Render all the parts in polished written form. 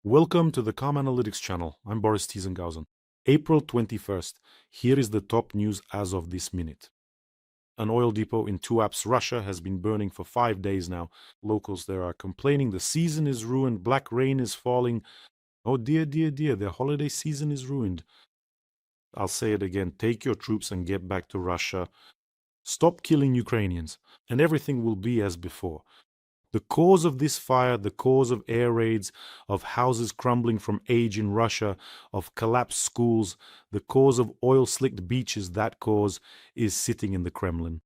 Welcome to the Calm Analytics channel. I'm Boris Tizenhausen. April 21st. Here is the top news as of this minute. An oil depot in Tuapse, Russia has been burning for 5 days now. Locals there are complaining the season is ruined, black rain is falling. Oh dear, dear, dear, their holiday season is ruined. I'll say it again, take your troops and get back to Russia. Stop killing Ukrainians, and everything will be as before. The cause of this fire, the cause of air raids, of houses crumbling from age in Russia, of collapsed schools, the cause of oil-slicked beaches, that cause is sitting in the Kremlin.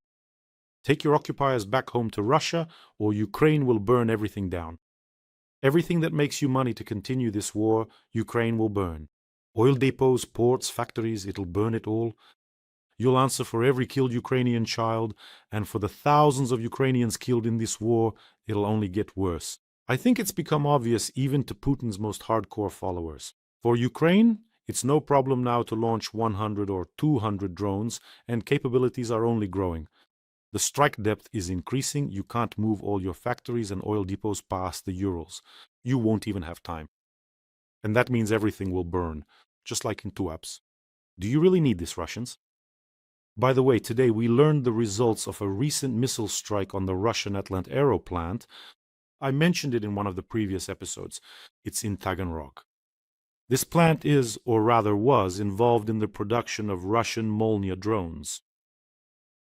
Take your occupiers back home to Russia, or Ukraine will burn everything down. Everything that makes you money to continue this war, Ukraine will burn. Oil depots, ports, factories, it'll burn it all. You'll answer for every killed Ukrainian child, and for the thousands of Ukrainians killed in this war, it'll only get worse. I think it's become obvious even to Putin's most hardcore followers. For Ukraine, it's no problem now to launch 100 or 200 drones, and capabilities are only growing. The strike depth is increasing. You can't move all your factories and oil depots past the Urals. You won't even have time. And that means everything will burn, just like in Tuapse. Do you really need this, Russians? By the way, today we learned the results of a recent missile strike on the Russian Atlant Aero plant. I mentioned it in one of the previous episodes. It's in Taganrog. This plant is, or rather was, involved in the production of Russian Molnia drones.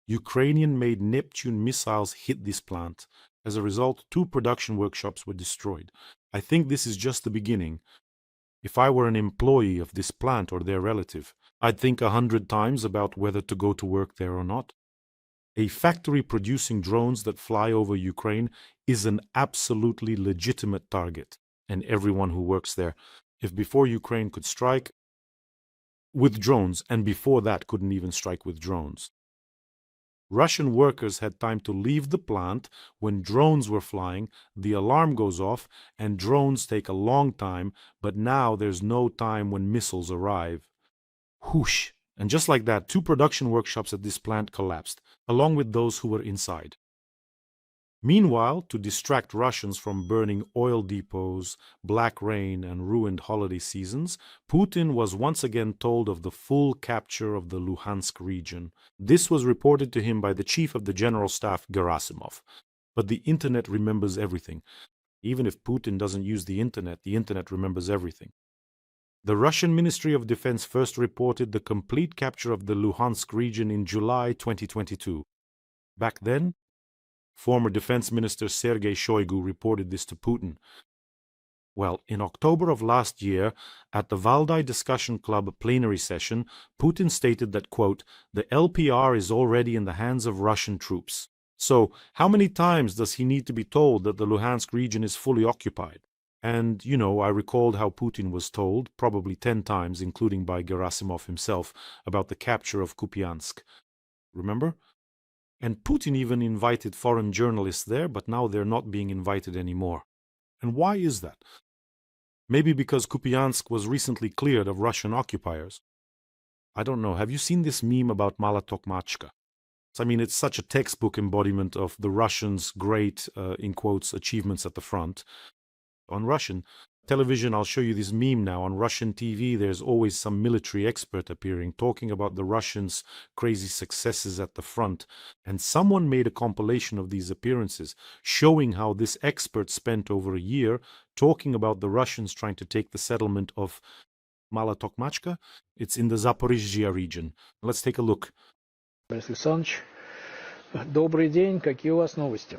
Ukrainian-made Neptune missiles hit this plant. As a result, 2 production workshops were destroyed. I think this is just the beginning. If I were an employee of this plant or their relative, I'd think 100 times about whether to go to work there or not. A factory producing drones that fly over Ukraine is an absolutely legitimate target, and everyone who works there. If before Ukraine could strike with drones, and before that couldn't even strike with drones. Russian workers had time to leave the plant when drones were flying, the alarm goes off, and drones take a long time, but now there's no time when missiles arrive. Whoosh! And just like that, 2 production workshops at this plant collapsed, along with those who were inside. Meanwhile, to distract Russians from burning oil depots, black rain, and ruined holiday seasons, Putin was once again told of the full capture of the Luhansk region. This was reported to him by the chief of the general staff, Gerasimov. But the internet remembers everything. Even if Putin doesn't use the internet remembers everything. The Russian Ministry of Defense first reported the complete capture of the Luhansk region in July 2022. Back then, former Defense Minister Sergei Shoigu reported this to Putin. Well, in October of last year, at the Valdai Discussion Club plenary session, Putin stated that, quote, the LPR is already in the hands of Russian troops. So, how many times does he need to be told that the Luhansk region is fully occupied? And, I recalled how Putin was told, probably 10 times, including by Gerasimov himself, about the capture of Kupiansk. Remember? And Putin even invited foreign journalists there, but now they're not being invited anymore. And why is that? Maybe because Kupiansk was recently cleared of Russian occupiers. I don't know. Have you seen this meme about Mala Tokmachka? I mean, it's such a textbook embodiment of the Russians' great, in quotes, achievements at the front. On Russian television, I'll show you this meme now. On Russian TV, there's always some military expert appearing, talking about the Russians' crazy successes at the front. And someone made a compilation of these appearances, showing how this expert spent over a year talking about the Russians trying to take the settlement of Mala Tokmachka. It's in the Zaporizhzhia region. Let's take a look. Борис Александрович, добрый день. Какие у вас новости?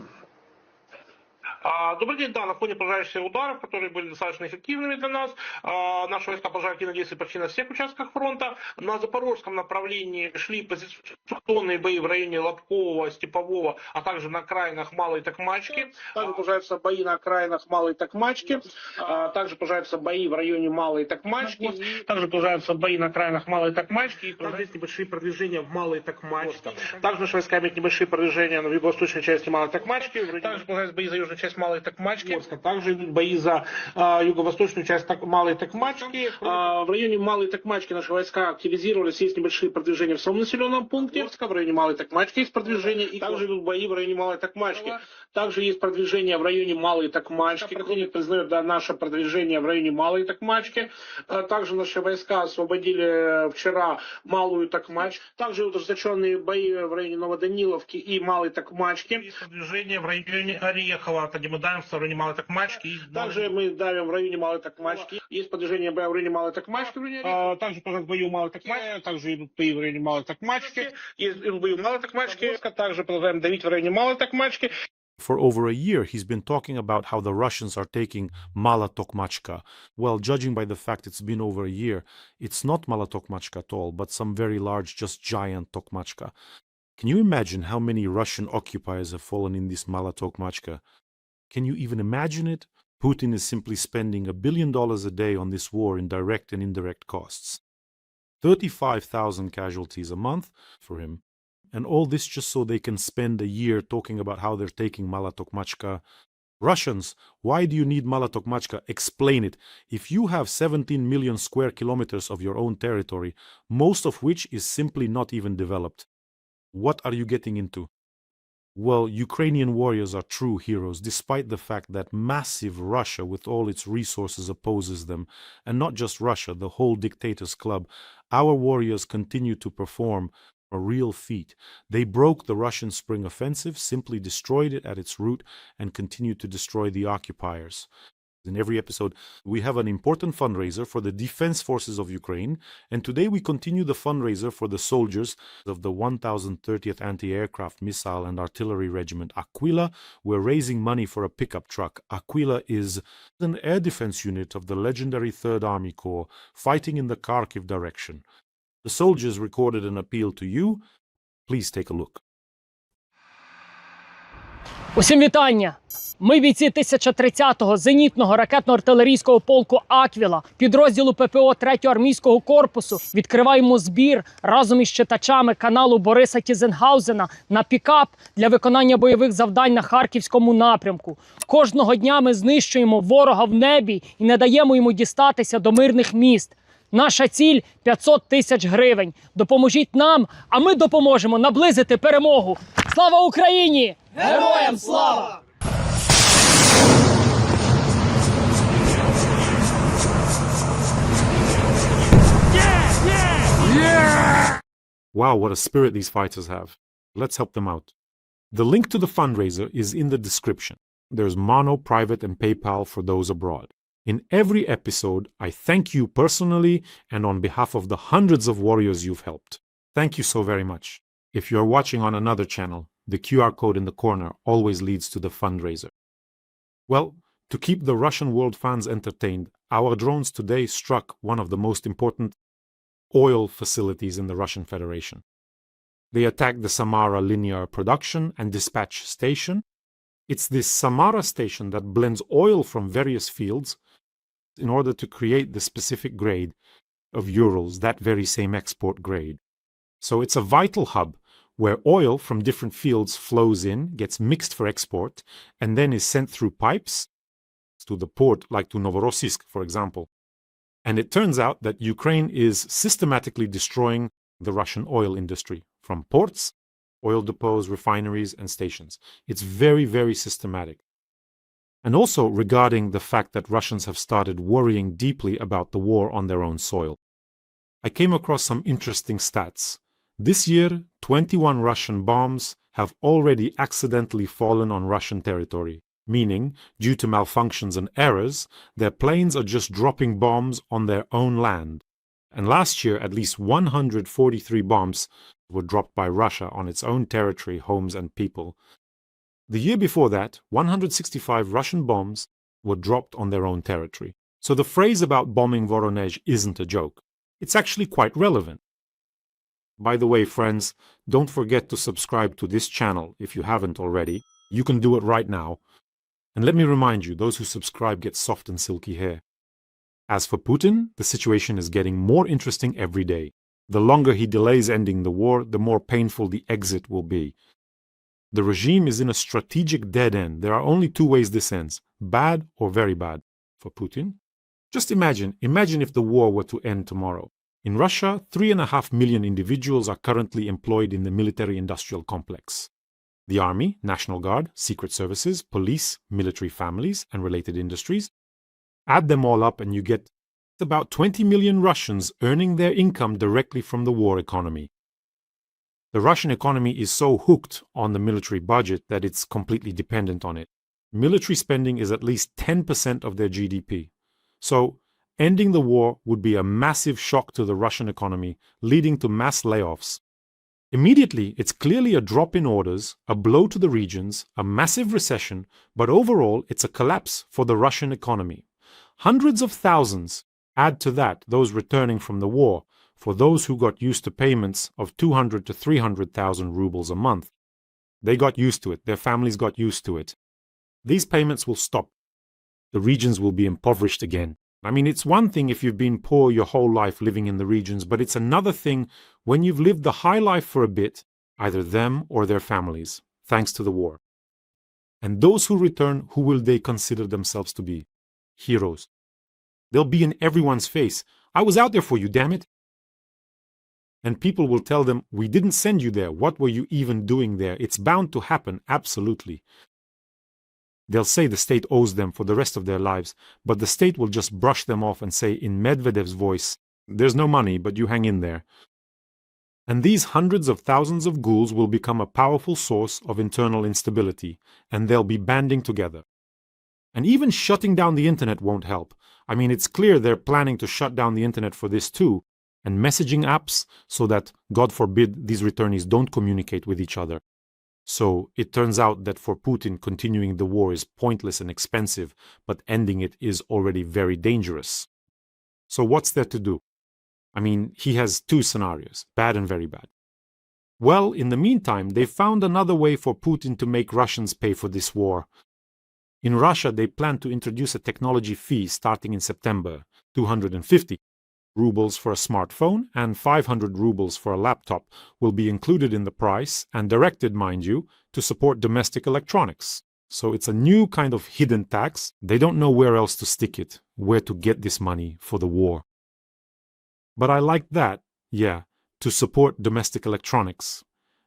Добрый день, да, на фоне продолжающихся ударов, которые были достаточно эффективными для нас, наши войска продолжают активно действовать почти на всех участках фронта. На запорожском направлении шли позиционные бои в районе Лобкового, Степового, а также на окраинах Малой Токмачки. Также продолжаются бои на окраинах Малой Токмачки, также продолжаются бои в районе Малой Токмачки, также продолжаются бои на окраинах Малой Токмачки и продолжаются небольшие продвижения в Малой Токмачке. Также наши войска имеют небольшие продвижения в юго-восточной части Малой Токмачки, также продолжаются бои за южной частью часть Малой Токмачки. Также идут бои за юго-восточную часть Малой Токмачки. В районе Малой Токмачки наши войска активизировались, есть небольшие продвижения в самом населенном пункте. В районе Малой Токмачки есть продвижение, и также идут бои в районе Малой Токмачки. Также есть продвижение в районе Малой Токмачки. Противник признает наше продвижение в районе Малой Токмачки. Также наши войска освободили вчера Малую Токмачку. Также ужесточенные бои в районе Новоданиловки и Малой Токмачки. Есть продвижение в районе Орехова, где мы давим в районе Малой Токмачки. Также мы давим в районе Малой Токмачки. Есть продвижение боя в районе Малой Токмачки. Также продолжают бои в Малой Токмачке. Также идут бои в районе Малой Токмачки. Идут бои в Малой Токмачке. Также продолжаем давить в районе Малой Токмачки. For over a year, he's been talking about how the Russians are taking Mala Tokmachka. Well, judging by the fact it's been over a year, it's not Mala Tokmachka at all, but some very large, just giant Tokmachka. Can you imagine how many Russian occupiers have fallen in this Mala Tokmachka? Can you even imagine it? Putin is simply spending $1 billion a day on this war in direct and indirect costs. 35,000 casualties a month for him. And all this just so they can spend a year talking about how they're taking Mala Tokmachka. Russians, why do you need Mala Tokmachka? Explain it. If you have 17 million square kilometers of your own territory, most of which is simply not even developed, what are you getting into? Well, Ukrainian warriors are true heroes, despite the fact that massive Russia with all its resources opposes them. And not just Russia, the whole dictators club. Our warriors continue to perform a real feat. They broke the Russian spring offensive, simply destroyed it at its root, and continued to destroy the occupiers. In every episode, we have an important fundraiser for the defense forces of Ukraine, and today we continue the fundraiser for the soldiers of the 1030th Anti-Aircraft Missile and Artillery Regiment Aquila. We're raising money for a pickup truck. Aquila is an air defense unit of the legendary 3rd Army Corps fighting in the Kharkiv direction. The soldiers recorded an appeal to you. Please take a look. Усім вітання! Ми бійці 1030-го зенітного ракетно-артилерійського полку «Аквіла», підрозділу ППО 3-го армійського корпусу, відкриваємо збір разом із читачами каналу Бориса Тізенгаузена на пікап для виконання бойових завдань на Харківському напрямку. Кожного дня ми знищуємо ворога в небі і не даємо йому дістатися до мирних міст. Наша ціль – 500 тисяч гривень. Допоможіть нам, а ми допоможемо наблизити перемогу. Слава Україні! Героям слава! Wow, what a spirit these fighters have. Let's help them out. The link to the fundraiser is in the description. There's Mono, Private, and PayPal for those abroad. In every episode, I thank you personally and on behalf of the hundreds of warriors you've helped. Thank you so very much. If you're watching on another channel, the QR code in the corner always leads to the fundraiser. Well, to keep the Russian world fans entertained, our drones today struck one of the most important oil facilities in the Russian Federation. They attacked the Samara linear production and dispatch station. It's this Samara station that blends oil from various fields in order to create the specific grade of Urals, that very same export grade. So it's a vital hub where oil from different fields flows in, gets mixed for export, and then is sent through pipes to the port, like to Novorossiysk, for example. And it turns out that Ukraine is systematically destroying the Russian oil industry from ports, oil depots, refineries, and stations. It's very, very systematic. And also regarding the fact that Russians have started worrying deeply about the war on their own soil. I came across some interesting stats. This year, 21 Russian bombs have already accidentally fallen on Russian territory, meaning, due to malfunctions and errors, their planes are just dropping bombs on their own land. And last year, at least 143 bombs were dropped by Russia on its own territory, homes, and people. The year before that, 165 Russian bombs were dropped on their own territory. So the phrase about bombing Voronezh isn't a joke. It's actually quite relevant. By the way, friends, don't forget to subscribe to this channel if you haven't already. You can do it right now. And let me remind you, those who subscribe get soft and silky hair. As for Putin, the situation is getting more interesting every day. The longer he delays ending the war, the more painful the exit will be. The regime is in a strategic dead end. There are only two ways this ends: bad or very bad for Putin. Just imagine if the war were to end tomorrow. In Russia, 3.5 million individuals are currently employed in the military-industrial complex. The army, National Guard, secret services, police, military families, and related industries. Add them all up and you get about 20 million Russians earning their income directly from the war economy. The Russian economy is so hooked on the military budget that it's completely dependent on it. Military spending is at least 10% of their GDP. So, ending the war would be a massive shock to the Russian economy, leading to mass layoffs. Immediately, it's clearly a drop in orders, a blow to the regions, a massive recession, but overall, it's a collapse for the Russian economy. Hundreds of thousands. Add to that those returning from the war, for those who got used to payments of 200 to 300,000 rubles a month. They got used to it. Their families got used to it. These payments will stop. The regions will be impoverished again. I mean, it's one thing if you've been poor your whole life living in the regions, but it's another thing when you've lived the high life for a bit, either them or their families, thanks to the war. And those who return, who will they consider themselves to be? Heroes. They'll be in everyone's face. I was out there for you, damn it. And people will tell them, we didn't send you there. What were you even doing there? It's bound to happen, absolutely. They'll say the state owes them for the rest of their lives, but the state will just brush them off and say in Medvedev's voice, there's no money, but you hang in there. And these hundreds of thousands of ghouls will become a powerful source of internal instability, and they'll be banding together. And even shutting down the internet won't help. I mean, it's clear they're planning to shut down the internet for this too, and messaging apps so that, God forbid, these returnees don't communicate with each other. So it turns out that for Putin, continuing the war is pointless and expensive, but ending it is already very dangerous. So what's there to do? I mean, he has two scenarios, bad and very bad. Well, in the meantime, they found another way for Putin to make Russians pay for this war. In Russia, they plan to introduce a technology fee starting in September, 250 rubles for a smartphone and 500 rubles for a laptop will be included in the price and directed, mind you, to support domestic electronics. So it's a new kind of hidden tax. They don't know where else to stick it, where to get this money for the war. But I like that, yeah, to support domestic electronics.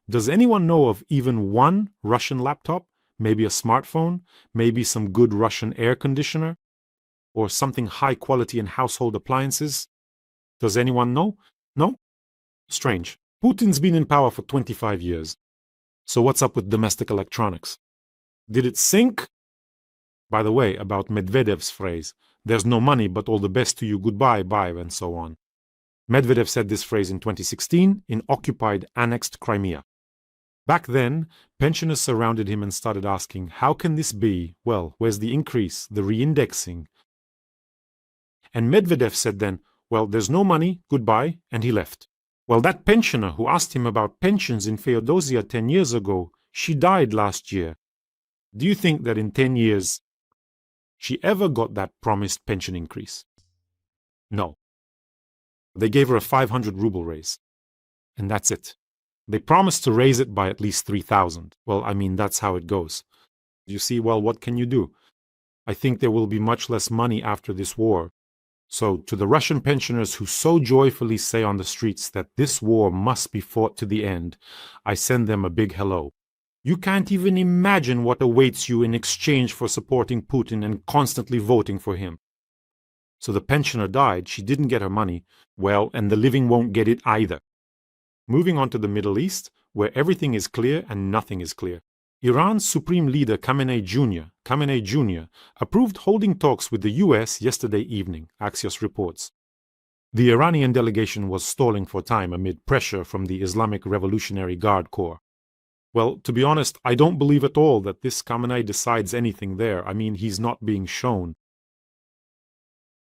Does anyone know of even one Russian laptop? Maybe a smartphone? Maybe some good Russian air conditioner? Or something high quality in household appliances? Does anyone know? No? Strange. Putin's been in power for 25 years. So what's up with domestic electronics? Did it sink? By the way, about Medvedev's phrase, there's no money but all the best to you, goodbye, bye, and so on. Medvedev said this phrase in 2016 in occupied annexed Crimea. Back then, pensioners surrounded him and started asking, how can this be? Well, where's the increase, the reindexing? And Medvedev said then, well, there's no money, goodbye, and he left. Well, that pensioner who asked him about pensions in Feodosia 10 years ago, she died last year. Do you think that in 10 years she ever got that promised pension increase? No. They gave her a 500 ruble raise. And that's it. They promised to raise it by at least 3,000. Well, I mean, that's how it goes. You see, well, what can you do? I think there will be much less money after this war. So, to the Russian pensioners who so joyfully say on the streets that this war must be fought to the end, I send them a big hello. You can't even imagine what awaits you in exchange for supporting Putin and constantly voting for him. So the pensioner died, she didn't get her money, well, and the living won't get it either. Moving on to the Middle East, where everything is clear and nothing is clear. Iran's Supreme Leader Khamenei Jr. approved holding talks with the US yesterday evening, Axios reports. The Iranian delegation was stalling for time amid pressure from the Islamic Revolutionary Guard Corps. Well, to be honest, I don't believe at all that this Khamenei decides anything there. I mean, he's not being shown.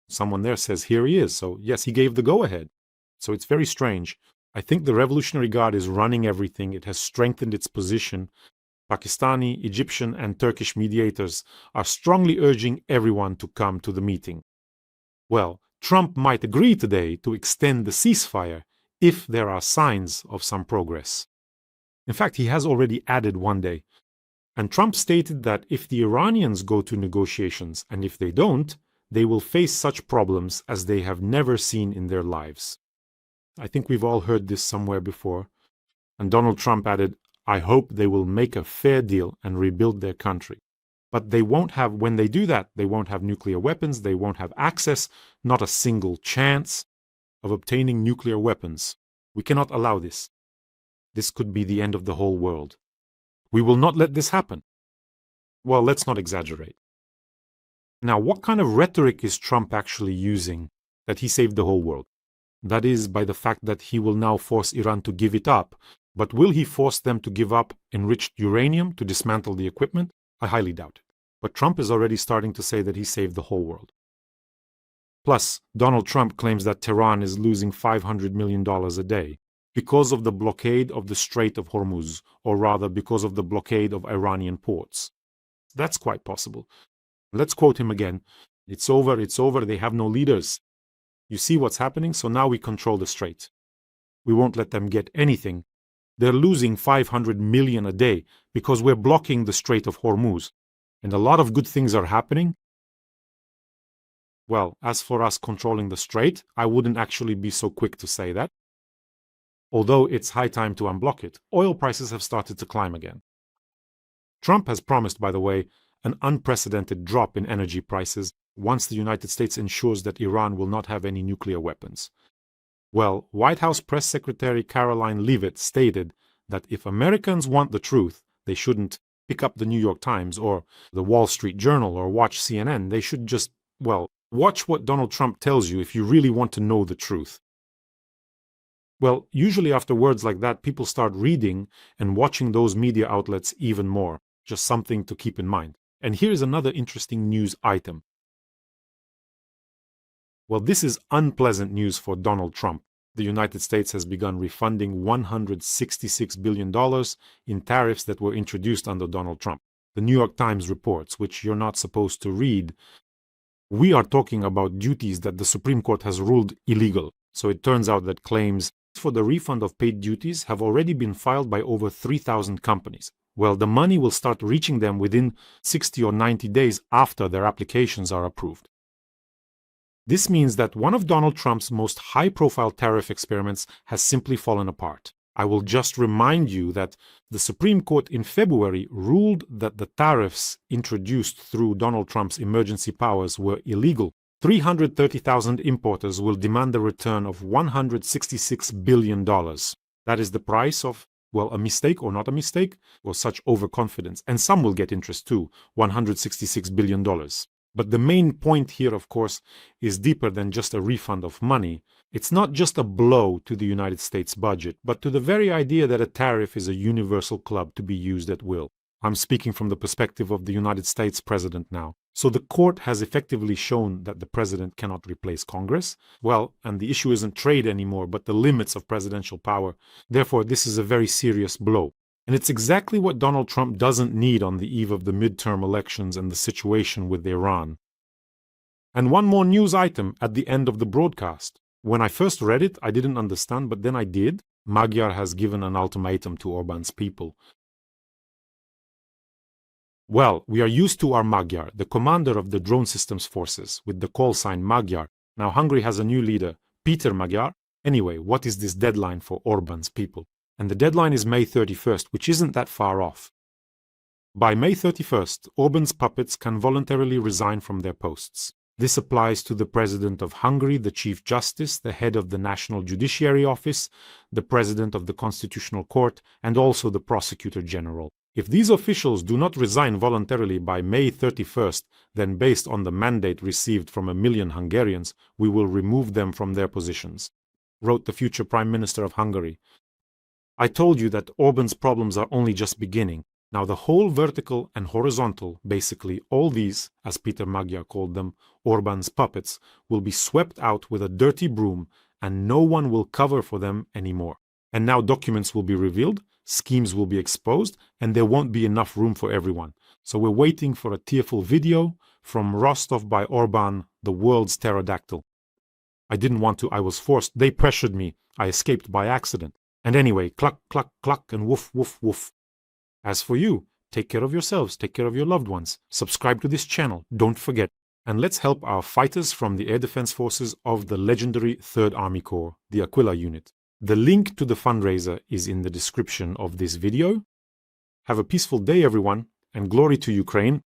Someone there says, here he is. So yes, he gave the go-ahead. So it's very strange. I think the Revolutionary Guard is running everything. It has strengthened its position. Pakistani, Egyptian, and Turkish mediators are strongly urging everyone to come to the meeting. Well, Trump might agree today to extend the ceasefire if there are signs of some progress. In fact, he has already added one day. And Trump stated that if the Iranians go to negotiations, and if they don't, they will face such problems as they have never seen in their lives. I think we've all heard this somewhere before. And Donald Trump added, I hope they will make a fair deal and rebuild their country. But they won't have, when they do that, they won't have nuclear weapons, they won't have access, not a single chance of obtaining nuclear weapons. We cannot allow this. This could be the end of the whole world. We will not let this happen. Well, let's not exaggerate. Now, what kind of rhetoric is Trump actually using that he saved the whole world? That is, by the fact that he will now force Iran to give it up. But will he force them to give up enriched uranium to dismantle the equipment? I highly doubt it. But Trump is already starting to say that he saved the whole world. Plus, Donald Trump claims that Tehran is losing $500 million a day because of the blockade of the Strait of Hormuz, or rather because of the blockade of Iranian ports. That's quite possible. Let's quote him again. It's over, they have no leaders. You see what's happening, so now we control the strait. We won't let them get anything. They're losing 500 million a day because we're blocking the Strait of Hormuz. And a lot of good things are happening. Well, as for us controlling the strait, I wouldn't actually be so quick to say that. Although it's high time to unblock it, oil prices have started to climb again. Trump has promised, by the way, an unprecedented drop in energy prices once the United States ensures that Iran will not have any nuclear weapons. Well, White House Press Secretary Caroline Leavitt stated that if Americans want the truth, they shouldn't pick up the New York Times or the Wall Street Journal or watch CNN. They should just, well, watch what Donald Trump tells you if you really want to know the truth. Well, usually after words like that, people start reading and watching those media outlets even more. Just something to keep in mind. And here's another interesting news item. Well, this is unpleasant news for Donald Trump. The United States has begun refunding $166 billion in tariffs that were introduced under Donald Trump. The New York Times reports, which you're not supposed to read. We are talking about duties that the Supreme Court has ruled illegal. So it turns out that claims for the refund of paid duties have already been filed by over 3,000 companies. Well, the money will start reaching them within 60 or 90 days after their applications are approved. This means that one of Donald Trump's most high-profile tariff experiments has simply fallen apart. I will just remind you that the Supreme Court in February ruled that the tariffs introduced through Donald Trump's emergency powers were illegal. 330,000 importers will demand the return of $166 billion. That is the price of, well, a mistake or not a mistake, or such overconfidence. And some will get interest too, $166 billion. But the main point here, of course, is deeper than just a refund of money. It's not just a blow to the United States budget, but to the very idea that a tariff is a universal club to be used at will. I'm speaking from the perspective of the United States president now. So the court has effectively shown that the president cannot replace Congress. Well, and the issue isn't trade anymore, but the limits of presidential power. Therefore, this is a very serious blow. And it's exactly what Donald Trump doesn't need on the eve of the midterm elections and the situation with Iran. And one more news item at the end of the broadcast. When I first read it, I didn't understand, but then I did. Magyar has given an ultimatum to Orbán's people. Well, we are used to our Magyar, the commander of the drone systems forces, with the call sign Magyar. Now Hungary has a new leader, Peter Magyar. Anyway, what is this deadline for Orbán's people? And the deadline is May 31st, which isn't that far off. By May 31st, Orbán's puppets can voluntarily resign from their posts. This applies to the President of Hungary, the Chief Justice, the head of the National Judiciary Office, the President of the Constitutional Court, and also the Prosecutor General. If these officials do not resign voluntarily by May 31st, then based on the mandate received from 1 million Hungarians, we will remove them from their positions, wrote the future Prime Minister of Hungary. I told you that Orbán's problems are only just beginning. Now the whole vertical and horizontal, basically all these, as Peter Magyar called them, Orbán's puppets, will be swept out with a dirty broom and no one will cover for them anymore. And now documents will be revealed, schemes will be exposed, and there won't be enough room for everyone. So we're waiting for a tearful video from Rostov by Orbán, the world's pterodactyl. I didn't want to, I was forced. They pressured me. I escaped by accident. And anyway, cluck, cluck, cluck, and woof, woof, woof. As for you, take care of yourselves, take care of your loved ones. Subscribe to this channel, don't forget. And let's help our fighters from the Air Defense Forces of the legendary 3rd Army Corps, the Aquila unit. The link to the fundraiser is in the description of this video. Have a peaceful day, everyone, and glory to Ukraine.